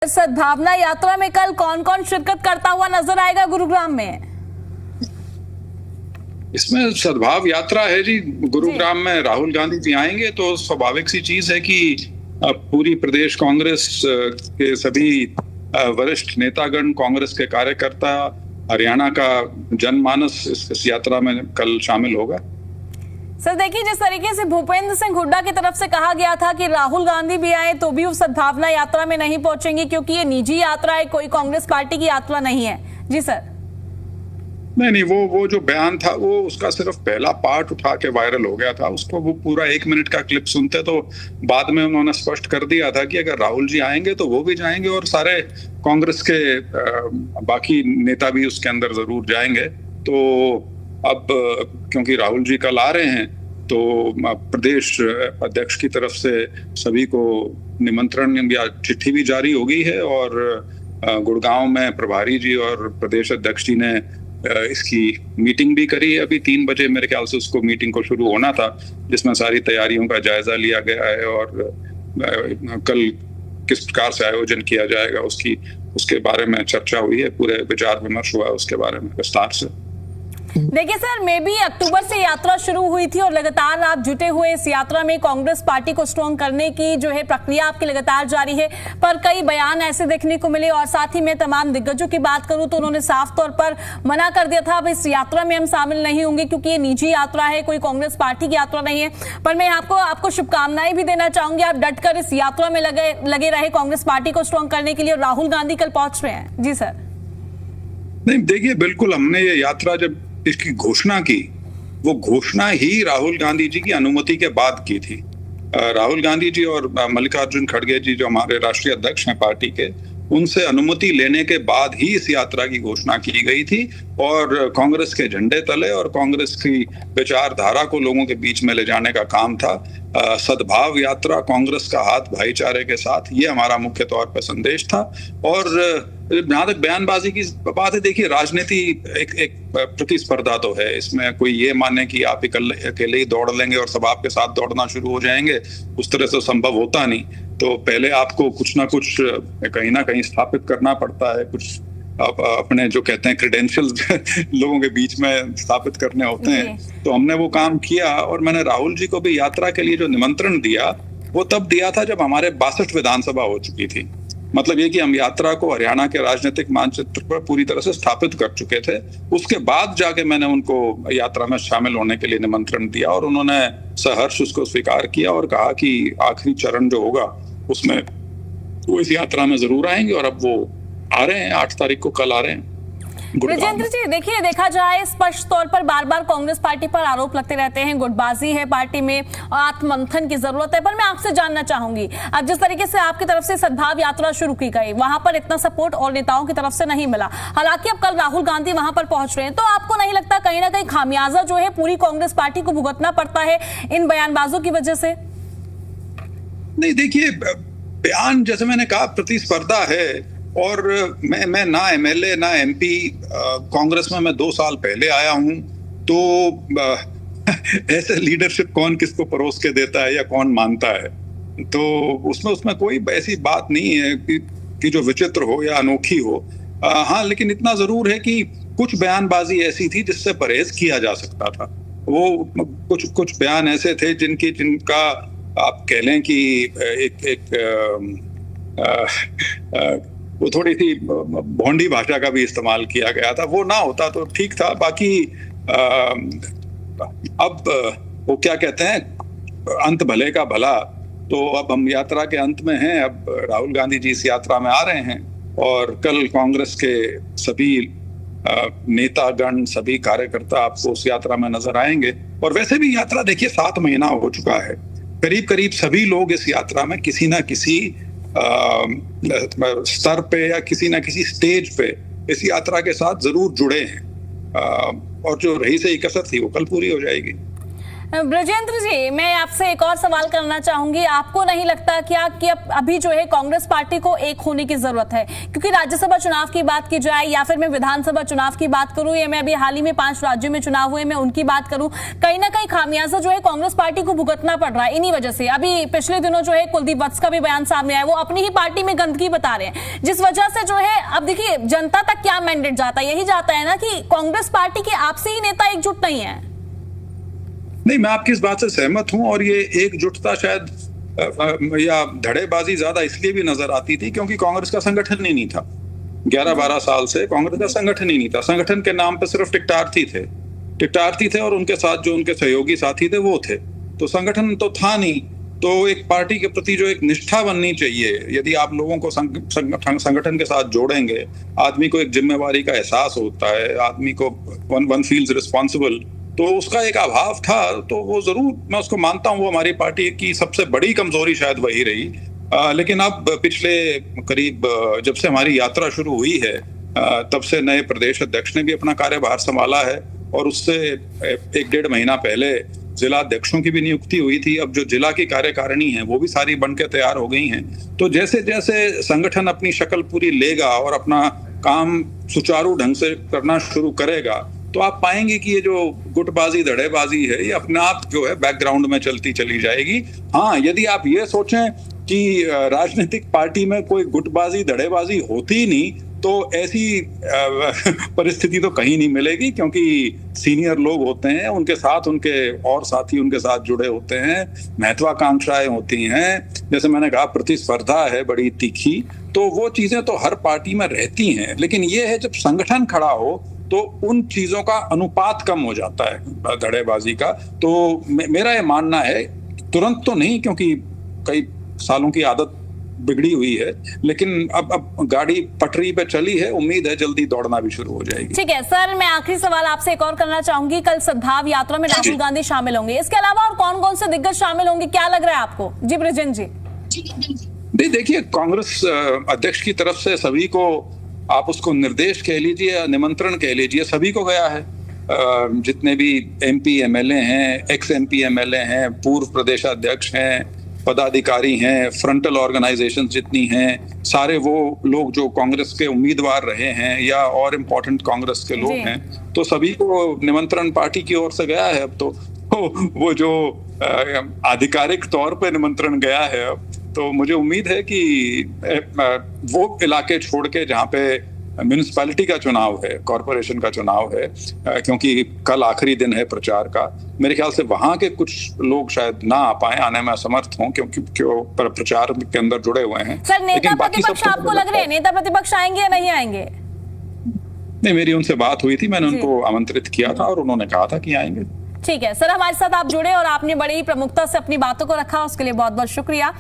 सद्भावना यात्रा में कल कौन कौन शिरकत करता हुआ नजर आएगा गुरुग्राम में? इसमें सद्भाव यात्रा है जी। गुरुग्राम में राहुल गांधी जी आएंगे तो स्वाभाविक सी चीज है कि पूरी प्रदेश कांग्रेस के सभी वरिष्ठ नेतागण, कांग्रेस के कार्यकर्ता, हरियाणा का जनमानस इस यात्रा में कल शामिल होगा। सर देखिए, जिस तरीके से भूपेंद्र सिंह हुड्डा की तरफ से कहा गया था कि राहुल गांधी भी आए तो भी वो सद्भावना यात्रा में नहीं पहुंचेंगे क्योंकि ये निजी यात्रा है, कोई कांग्रेस पार्टी की यात्रा नहीं है। जी सर। नहीं, वो जो बयान था वो उसका सिर्फ पहला पार्ट उठा के वायरल हो गया था। उसको वो पूरा 1 मिनट का क्लिप सुनते तो बाद में उन्होंने स्पष्ट कर दिया था कि अगर राहुल जी आएंगे तो वो भी जाएंगे और सारे कांग्रेस के बाकी नेता भी उसके अंदर जरूर जाएंगे। तो अब क्योंकि राहुल जी कल आ रहे हैं तो प्रदेश अध्यक्ष की तरफ से सभी को निमंत्रण या चिट्ठी भी जारी हो गई है और गुड़गांव में प्रभारी जी और प्रदेश अध्यक्ष जी ने इसकी मीटिंग भी करी है। अभी 3 बजे मेरे ख्याल से उसको मीटिंग को शुरू होना था, जिसमें सारी तैयारियों का जायजा लिया गया है और कल किस प्रकार से आयोजन किया जाएगा उसके बारे में चर्चा हुई है। पूरे विचार विमर्श हुआ है उसके बारे में विस्तार से। देखिए सर, मे भी अक्टूबर से यात्रा शुरू हुई थी और लगातार आप जुटे हुए इस यात्रा में कांग्रेस पार्टी को स्ट्रॉन्ग करने की जो है प्रक्रिया आपकी लगातार जारी है, पर कई बयान ऐसे देखने को मिले और साथ ही मैं तमाम दिग्गजों की बात करूं तो उन्होंने साफ तौर पर मना कर दिया था अब इस यात्रा में हम शामिल नहीं होंगे क्योंकि ये निजी यात्रा है, कोई कांग्रेस पार्टी की यात्रा नहीं है। पर मैं आपको शुभकामनाएं भी देना चाहूंगी, आप डटकर इस यात्रा में लगे रहे कांग्रेस पार्टी को स्ट्रॉन्ग करने के लिए। राहुल गांधी कल पहुंच रहे हैं। जी सर। नहीं देखिए, बिल्कुल हमने ये यात्रा जब इसकी घोषणा की, वो घोषणा ही राहुल गांधी जी की अनुमति के बाद की थी। राहुल गांधी जी और मल्लिकार्जुन खड़गे जी जो हमारे राष्ट्रीय अध्यक्ष हैं पार्टी के, उनसे अनुमति लेने के बाद ही इस यात्रा की घोषणा की गई थी और कांग्रेस के झंडे तले और कांग्रेस की विचारधारा को लोगों के बीच में ले जाने का काम था। सद्भाव यात्रा, कांग्रेस का हाथ भाईचारे के साथ, ये हमारा मुख्य तौर पर संदेश था। और जहां तक बयानबाजी की बात है, देखिए राजनीति एक प्रतिस्पर्धा तो है, इसमें कोई ये माने कि आप अकेले ही दौड़ लेंगे और सब आपके साथ दौड़ना शुरू हो जाएंगे, उस तरह से संभव होता नहीं। तो पहले आपको कुछ ना कुछ कहीं ना कहीं स्थापित करना पड़ता है, कुछ अपने जो कहते हैं क्रेडेंशियल्स लोगों के बीच में स्थापित करने होते हैं। तो हमने वो काम किया और मैंने राहुल जी को भी यात्रा के लिए जो निमंत्रण दिया वो तब दिया था जब हमारे 62 विधानसभा हो चुकी थी। मतलब ये कि हम यात्रा को हरियाणा के राजनीतिक मानचित्र पर पूरी तरह से स्थापित कर चुके थे। उसके बाद जाके मैंने उनको यात्रा में शामिल होने के लिए निमंत्रण दिया और उन्होंने सहर्ष उसको स्वीकार किया और कहा कि आखिरी चरण जो होगा उसमें वो इस यात्रा में जरूर आएंगे और अब वो आ रहे हैं। 8 तारीख को कल आ रहे हैं। विजेंद्र जी, देखिए देखा जाए स्पष्ट तौर पर बार बार कांग्रेस पार्टी पर आरोप लगते रहते हैं, गुटबाजी है पार्टी में और आत्ममंथन की जरूरत है। पर मैं आपसे जानना चाहूंगी, अब जिस तरीके से आपकी तरफ से सद्भाव यात्रा शुरू की गई, वहां पर इतना सपोर्ट और नेताओं की तरफ से नहीं मिला। हालांकि अब कल राहुल गांधी वहां पर पहुंच रहे हैं, तो आपको नहीं लगता कहीं ना कहीं खामियाजा जो है पूरी कांग्रेस पार्टी को भुगतना पड़ता है इन बयानबाजों की वजह से? नहीं देखिए, बयान जैसे मैंने कहा प्रतिस्पर्धा है और मैं ना एमएलए ना एमपी, कांग्रेस में मैं 2 साल पहले आया हूं, तो ऐसे लीडरशिप कौन किसको परोस के देता है या कौन मानता है, तो उसमें कोई ऐसी बात नहीं है कि जो विचित्र हो या अनोखी हो। हाँ, लेकिन इतना जरूर है कि कुछ बयानबाजी ऐसी थी जिससे परहेज किया जा सकता था। वो कुछ बयान ऐसे थे जिनका आप कह लें कि वो थोड़ी सी भोंडी भाषा का भी इस्तेमाल किया गया था। वो ना होता तो ठीक था। बाकी अब वो क्या कहते हैं, अंत भले का भला। तो अब हम यात्रा के अंत में हैं। अब राहुल गांधी जी इस यात्रा में आ रहे हैं और कल कांग्रेस के सभी नेतागण, सभी कार्यकर्ता आपको उस यात्रा में नजर आएंगे। और वैसे भी यात्रा देखिए 7 महीना हो चुका है, करीब सभी लोग इस यात्रा में किसी ना किसी स्तर पे या किसी ना किसी स्टेज पे इस यात्रा के साथ जरूर जुड़े हैं और जो रही सही कसर थी वो कल पूरी हो जाएगी। ब्रजेंद्र जी, मैं आपसे एक और सवाल करना चाहूंगी। आपको नहीं लगता क्या कि अभी जो है कांग्रेस पार्टी को एक होने की जरूरत है? क्योंकि राज्यसभा चुनाव की बात की जाए या फिर मैं विधानसभा चुनाव की बात करूं या मैं अभी हाल ही में 5 राज्यों में चुनाव हुए मैं उनकी बात करूं, कहीं ना कहीं खामियाजा जो है कांग्रेस पार्टी को भुगतना पड़ रहा है इन्हीं वजह से। अभी पिछले दिनों जो है कुलदीप वत्स का भी बयान सामने आया, वो अपनी ही पार्टी में गंदगी बता रहे हैं, जिस वजह से जो है अब देखिए जनता तक क्या मैंडेट जाता है, यही जाता है ना कि कांग्रेस पार्टी के आपसी ही नेता एकजुट नहीं है। नहीं, मैं आपकी इस बात से सहमत हूं और ये एकजुटता शायद या धड़ेबाजी ज्यादा इसलिए भी नजर आती थी क्योंकि कांग्रेस का संगठन ही नहीं था। 11-12 साल से कांग्रेस का संगठन ही नहीं था। संगठन के नाम पे सिर्फ टिकटार्थी थे और उनके साथ जो उनके सहयोगी साथी थे वो थे, तो संगठन तो था नहीं। तो एक पार्टी के प्रति जो एक निष्ठा बननी चाहिए, यदि आप लोगों को संगठन के साथ जोड़ेंगे, आदमी को एक जिम्मेवारी का एहसास होता है, आदमी को वन फील्स रिस्पॉन्सिबल, तो उसका एक अभाव था। तो वो जरूर, मैं उसको मानता हूँ, वो हमारी पार्टी की सबसे बड़ी कमजोरी शायद वही रही। लेकिन अब पिछले करीब जब से हमारी यात्रा शुरू हुई है तब से नए प्रदेश अध्यक्ष ने भी अपना कार्यभार संभाला है और उससे 1-1.5 महीना पहले जिला अध्यक्षों की भी नियुक्ति हुई थी। अब जो जिला की कार्यकारिणी है वो भी सारी बनके तैयार हो गई हैं। तो जैसे जैसे संगठन अपनी शक्ल पूरी लेगा और अपना काम सुचारू ढंग से करना शुरू करेगा तो आप पाएंगे कि ये जो गुटबाजी धड़ेबाजी है ये अपने आप जो है बैकग्राउंड में चलती चली जाएगी। हाँ, यदि आप ये सोचें कि राजनीतिक पार्टी में कोई गुटबाजी धड़ेबाजी होती नहीं तो ऐसी परिस्थिति तो कहीं नहीं मिलेगी, क्योंकि सीनियर लोग होते हैं, उनके साथ उनके और साथी उनके साथ जुड़े होते हैं, महत्वाकांक्षाएं होती हैं, जैसे मैंने कहा प्रतिस्पर्धा है बड़ी तीखी, तो वो चीजें तो हर पार्टी में रहती हैं। लेकिन ये है जब संगठन खड़ा हो तो उन चीजों का अनुपात कम हो जाता है धड़ेबाजी का। तो मेरा ये मानना है, तुरंत तो नहीं क्योंकि कई सालों की आदत बिगड़ी हुई है, लेकिन अब गाड़ी पटरी पे चली है, उम्मीद है जल्दी दौड़ना भी शुरू हो जाएगी। ठीक है सर, मैं आखिरी सवाल आपसे एक और करना चाहूंगी। कल सद्भाव यात्रा में राहुल गांधी शामिल होंगे, इसके अलावा और कौन कौन से दिग्गज शामिल होंगे, क्या लग रहा है आपको? जी ब्रजेंद्र जी। देखिए, कांग्रेस अध्यक्ष की तरफ से सभी को, आप उसको निर्देश कह लीजिए या निमंत्रण कह लीजिए, सभी को गया है। जितने भी MP MLA हैं, एक्स MP MLA हैं, पूर्व प्रदेशाध्यक्ष हैं, पदाधिकारी हैं, फ्रंटल ऑर्गेनाइजेशन जितनी हैं, सारे वो लोग जो कांग्रेस के उम्मीदवार रहे हैं या और इम्पोर्टेंट कांग्रेस के लोग हैं, तो सभी को निमंत्रण पार्टी की ओर से गया है। अब तो वो जो आधिकारिक तौर पे निमंत्रण गया है, अब तो मुझे उम्मीद है कि वो इलाके छोड़ के जहाँ पे म्यूनिसिपैलिटी का चुनाव है, कॉरपोरेशन का चुनाव है, क्योंकि कल आखिरी दिन है प्रचार का, मेरे ख्याल से वहां के कुछ लोग शायद ना आ पाए, आने में असमर्थ हों क्योंकि प्रचार के अंदर जुड़े हुए हैं। सर, नेता प्रतिपक्ष आपको लग रहे हैं नेता प्रतिपक्ष आएंगे या नहीं आएंगे? नहीं, मेरी उनसे बात हुई थी, मैंने उनको आमंत्रित किया था और उन्होंने कहा था कि आएंगे। ठीक है सर, हमारे साथ आप जुड़े और आपने बड़ी ही प्रमुखता से अपनी बातों को रखा, उसके लिए बहुत बहुत शुक्रिया।